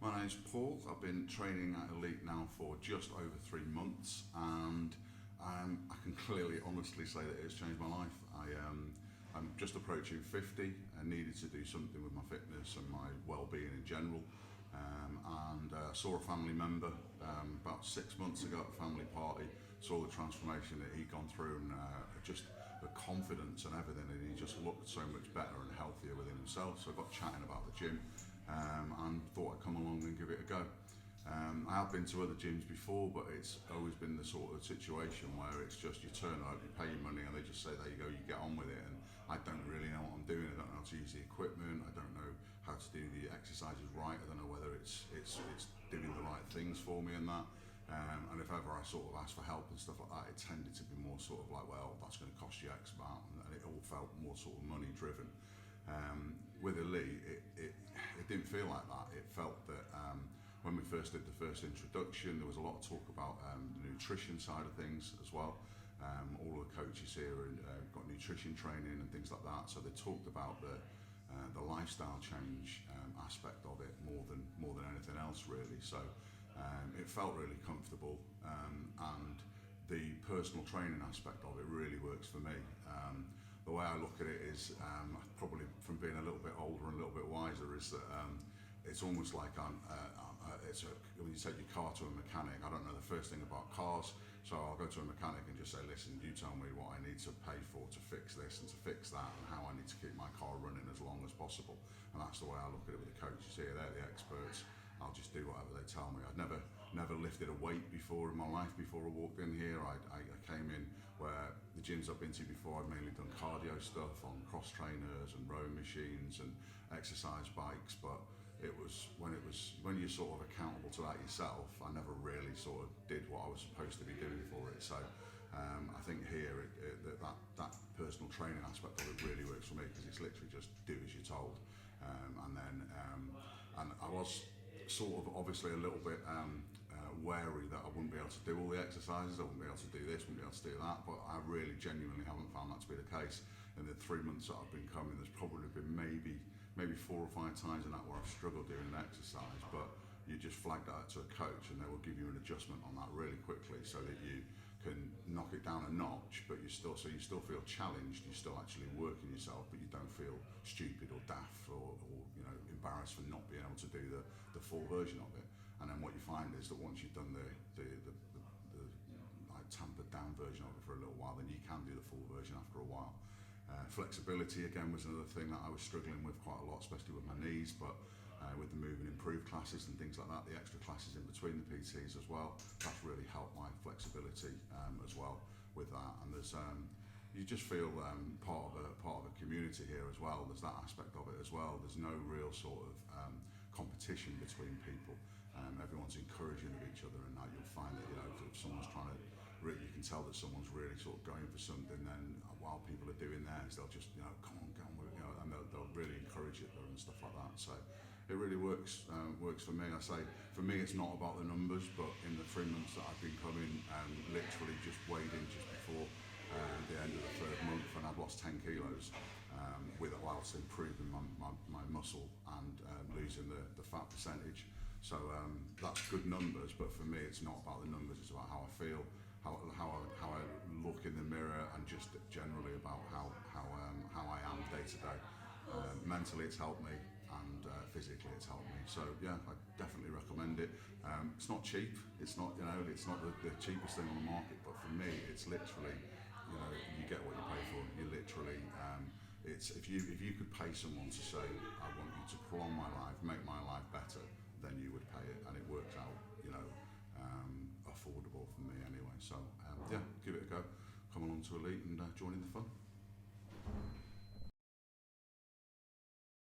My name's Paul. I've been training at Elite now for just over 3 months, and I can clearly, honestly say that it's changed my life. I'm just approaching 50 and needed to do something with my fitness and my well-being in general. Saw a family member about 6 months ago at a family party, saw the transformation that he'd gone through, and just the confidence and everything, and he just looked so much better and healthier within himself. So I got chatting about the gym and thought I'd come along and give it a go. I have been to other gyms before, but it's always been the sort of situation where it's just you turn up, you pay your money, and they just say, there you go, you get on with it. And I don't really know what I'm doing. I don't know how to use the equipment. I don't know how to do the exercises right. I don't know whether it's doing the right things for me and that. And if ever I sort of asked for help and stuff like that, it tended to be more sort of like, well, that's going to cost you X amount, and it all felt more sort of money driven. With Elite, it didn't feel like that. It felt that when we first did the first introduction, there was a lot of talk about the nutrition side of things as well. All of the coaches here got nutrition training and things like that, so they talked about the lifestyle change aspect of it more than anything else really. So it felt really comfortable, and the personal training aspect of it really works for me. The way I look at it is, probably from being a little bit older and a little bit wiser, is that it's almost like when you take your car to a mechanic. I don't know the first thing about cars, so I'll go to a mechanic and just say, listen, you tell me what I need to pay for to fix this and to fix that, and how I need to keep my car running as long as possible. And that's the way I look at it with the coaches here. They're the experts. I'll just do whatever they tell me. I'd never lifted a weight before in my life before I walked in here. I came in where the gyms I've been to before, I'd mainly done cardio stuff on cross trainers and rowing machines and exercise bikes, but it was when you're sort of accountable to that yourself, I never really sort of did what I was supposed to be doing for it. So I think here that personal training aspect of it really works for me, because it's literally just do as you're told. And I was sort of obviously a little bit wary that I wouldn't be able to do all the exercises, I wouldn't be able to do this, wouldn't be able to do that, but I really genuinely haven't found that to be the case. In the 3 months that I've been coming, there's probably been maybe 4 or 5 times in that where I've struggled doing an exercise, but you just flag that to a coach and they will give you an adjustment on that really quickly, so that you can knock it down a notch, but you still feel challenged, you're still actually working yourself, but you don't feel stupid or daft or embarrassed for not being able to do the full version of it. And then what you find is that once you've done the like tampered down version of it for a little while, then you can do the full version after a while. Flexibility again was another thing that I was struggling with quite a lot, especially with my knees, but with the move and improve classes and things like that, the extra classes in between the PTs as well, that's really helped my flexibility as well with that. And there's you just feel part of a community here as well. There's that aspect of it as well. There's no real sort of competition between people. Everyone's encouraging of each other, and that you'll find that if someone's trying to, you can tell that someone's really sort of going for something. Then while people are doing theirs, they'll just come on, get on with it, and they'll really encourage it and stuff like that. So it really works for me. I say for me, it's not about the numbers, but in the 3 months that I've been coming, literally just weighed in just before the end of the 3rd month, and I've lost 10 kilos whilst improving my muscle and losing the fat percentage. So that's good numbers, but for me it's not about the numbers, it's about how I feel, how I look in the mirror, and just generally about how I am day to day. Mentally it's helped me, and physically it's helped me. So yeah, I definitely recommend it. It's not cheap, it's not the cheapest thing on the market, but for me it's literally, you get what you pay for. You literally, it's if you could pay someone to say, I want you to prolong my life, make my life better, then you would pay it, and it works out, affordable for me anyway. So yeah, give it a go. Come along to Elite and join in the fun.